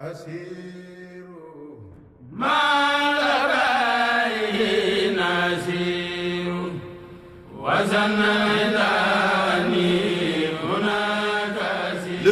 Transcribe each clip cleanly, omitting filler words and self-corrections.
Le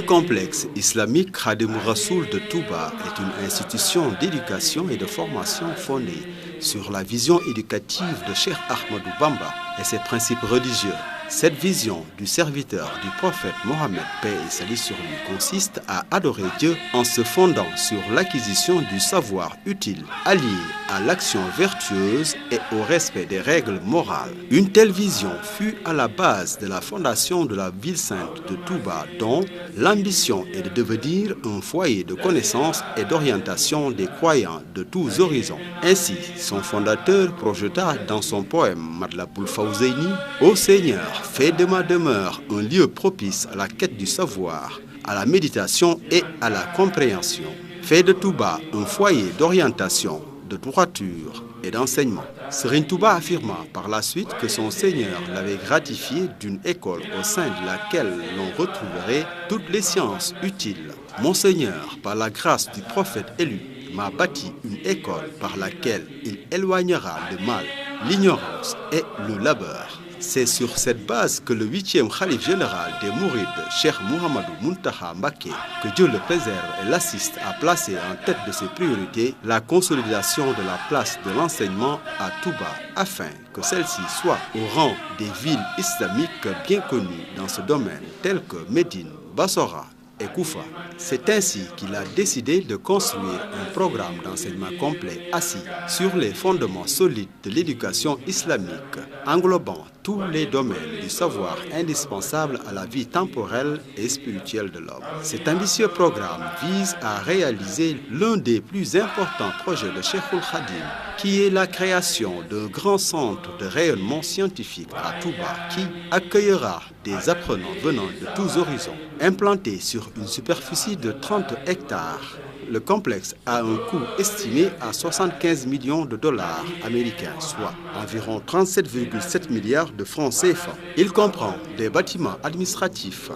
complexe islamique Khadim Rassoul de Touba est une institution d'éducation et de formation fondée sur la vision éducative de Cheikh Ahmadou Bamba et ses principes religieux. Cette vision du serviteur du prophète Mohammed, paix et salut sur lui, consiste à adorer Dieu en se fondant sur l'acquisition du savoir utile, allié à l'action vertueuse et au respect des règles morales. Une telle vision fut à la base de la fondation de la ville sainte de Touba, dont l'ambition est de devenir un foyer de connaissance et d'orientation des croyants de tous horizons. Ainsi, son fondateur projeta dans son poème Matlaboul Fawzeyni: Ô Seigneur, fais de ma demeure un lieu propice à la quête du savoir, à la méditation et à la compréhension. Fais de Touba un foyer d'orientation, de droiture et d'enseignement. Serigne Touba affirma par la suite que son Seigneur l'avait gratifié d'une école au sein de laquelle l'on retrouverait toutes les sciences utiles. Mon Seigneur, par la grâce du prophète élu, m'a bâti une école par laquelle il éloignera le mal, l'ignorance et le labeur. C'est sur cette base que le 8e Khalif général des Mourides, Cheikh Mouhamadou Mountakha Mbacké, que Dieu le préserve et l'assiste, a placé en tête de ses priorités la consolidation de la place de l'enseignement à Touba, afin que celle-ci soit au rang des villes islamiques bien connues dans ce domaine, telles que Médine, Bassora et Koufa. C'est ainsi qu'il a décidé de construire un programme d'enseignement complet assis sur les fondements solides de l'éducation islamique, englobant tous les domaines du savoir indispensables à la vie temporelle et spirituelle de l'homme. Cet ambitieux programme vise à réaliser l'un des plus importants projets de Cheikhoul Khadim, qui est la création d'un grand centre de rayonnement scientifique à Touba qui accueillera des apprenants venant de tous horizons. Implanté sur une superficie de 30 hectares, le complexe a un coût estimé à 75 millions de dollars américains, soit environ 37,7 milliards de francs CFA. Il comprend des bâtiments administratifs,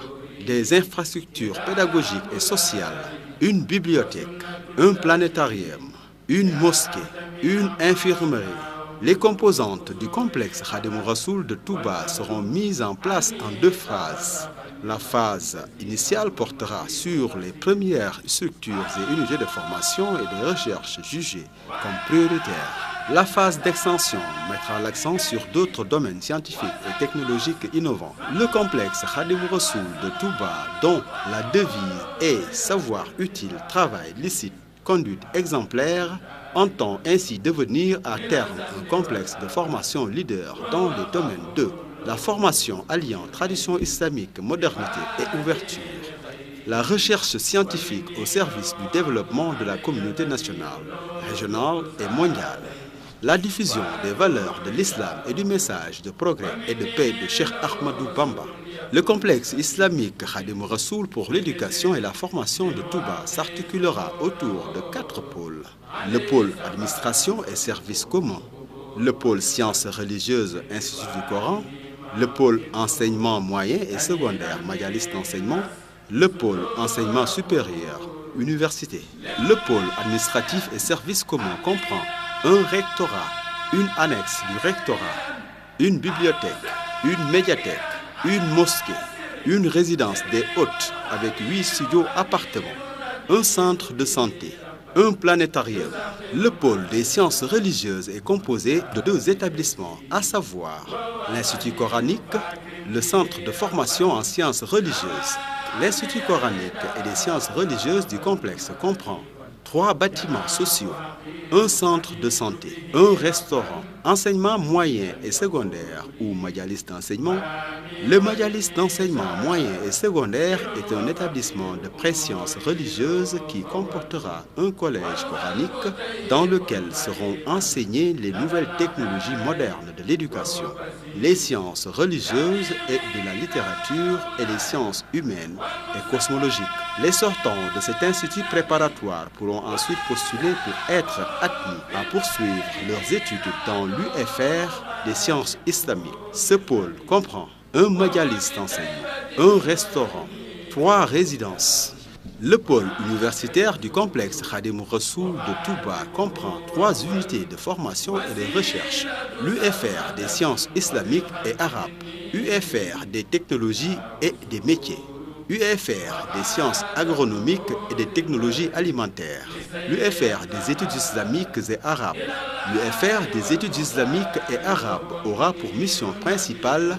des infrastructures pédagogiques et sociales, une bibliothèque, un planétarium, une mosquée, une infirmerie. Les composantes du complexe Khadim Rassoul de Touba seront mises en place en deux phases. La phase initiale portera sur les premières structures et unités de formation et de recherche jugées comme prioritaires. La phase d'extension mettra l'accent sur d'autres domaines scientifiques et technologiques innovants. Le complexe Khadim Rassoul de Touba, dont la devise est savoir utile, travail licite, conduite exemplaire, entend ainsi devenir à terme un complexe de formation leader dans les domaines de la formation alliant tradition islamique, modernité et ouverture, la recherche scientifique au service du développement de la communauté nationale, régionale et mondiale, la diffusion des valeurs de l'islam et du message de progrès et de paix de Cheikh Ahmadou Bamba. Le complexe islamique Khadim Rassoul pour l'éducation et la formation de Touba s'articulera autour de 4 pôles. Le pôle administration et services communs, le pôle sciences religieuses, Institut du Coran, le pôle enseignement moyen et secondaire, Majalis d'enseignement, le pôle enseignement supérieur, université. Le pôle administratif et services communs comprend un rectorat, une annexe du rectorat, une bibliothèque, une médiathèque, une mosquée, une résidence des hôtes avec 8 studios appartements, un centre de santé, un planétarium. Le pôle des sciences religieuses est composé de 2 établissements, à savoir l'Institut coranique, le centre de formation en sciences religieuses. L'Institut coranique et des sciences religieuses du complexe comprend 3 bâtiments sociaux, un centre de santé, un restaurant, enseignement moyen et secondaire ou majalis d'enseignement. Le majalis d'enseignement moyen et secondaire est un établissement de préscience religieuse qui comportera un collège coranique dans lequel seront enseignées les nouvelles technologies modernes de l'éducation, les sciences religieuses et de la littérature et les sciences humaines et cosmologiques. Les sortants de cet institut préparatoire pourront ensuite postuler pour être admis à poursuivre leurs études dans l'UFR des sciences islamiques. Ce pôle comprend un majalis d'enseignement, un restaurant, 3 résidences, Le pôle universitaire du complexe Khadim Rassoul de Touba comprend 3 unités de formation et de recherche. L'UFR des sciences islamiques et arabes, UFR des technologies et des métiers, UFR des sciences agronomiques et des technologies alimentaires, l'UFR des études islamiques et arabes. L'UFR des études islamiques et arabes aura pour mission principale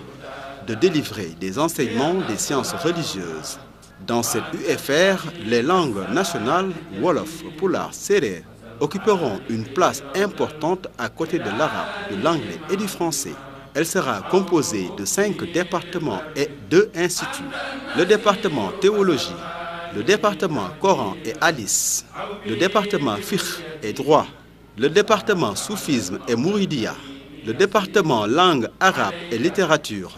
de délivrer des enseignements des sciences religieuses. Dans cette UFR, les langues nationales, Wolof, Pulaar, Serer, occuperont une place importante à côté de l'arabe, de l'anglais et du français. Elle sera composée de 5 départements et 2 instituts. Le département théologie, le département Coran et Hadith, le département Fiqh et droit, le département soufisme et Mouridia, le département langue arabe et littérature,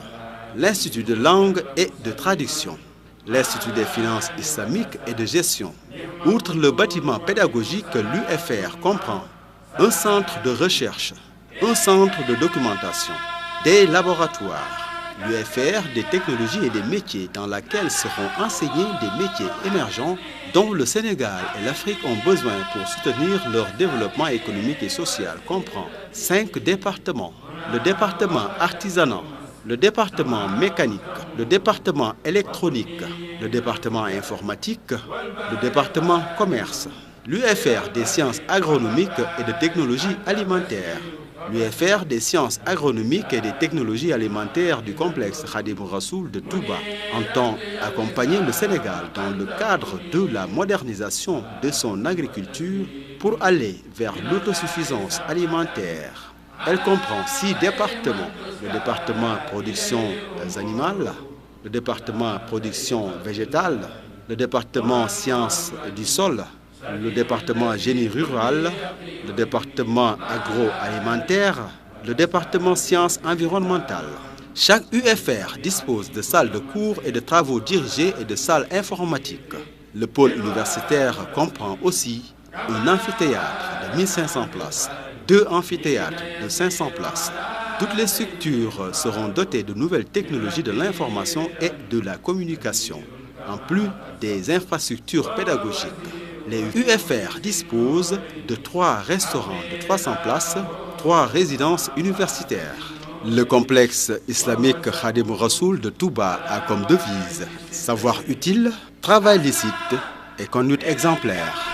l'Institut de langue et de traduction, l'Institut des finances islamiques et de gestion. Outre le bâtiment pédagogique, l'UFR comprend un centre de recherche, un centre de documentation, des laboratoires, l'UFR des technologies et des métiers dans laquelle seront enseignés des métiers émergents dont le Sénégal et l'Afrique ont besoin pour soutenir leur développement économique et social comprend 5 départements, le département artisanat, le département mécanique, le département électronique, le département informatique, le département commerce, l'UFR des sciences agronomiques et de technologies alimentaires, l'UFR des sciences agronomiques et des technologies alimentaires du complexe Khadim Rassoul de Touba entend accompagner le Sénégal dans le cadre de la modernisation de son agriculture pour aller vers l'autosuffisance alimentaire. Elle comprend 6 départements, le département production animale, le département production végétale, le département sciences du sol, le département génie rural, le département agroalimentaire, le département sciences environnementales. Chaque UFR dispose de salles de cours et de travaux dirigés et de salles informatiques. Le pôle universitaire comprend aussi un amphithéâtre de 1500 places, 2 amphithéâtres de 500 places. Toutes les structures seront dotées de nouvelles technologies de l'information et de la communication, en plus des infrastructures pédagogiques. Les UFR disposent de 3 restaurants de 300 places, 3 résidences universitaires. Le complexe islamique Khadim Rassoul de Touba a comme devise savoir utile, travail licite et conduite exemplaire.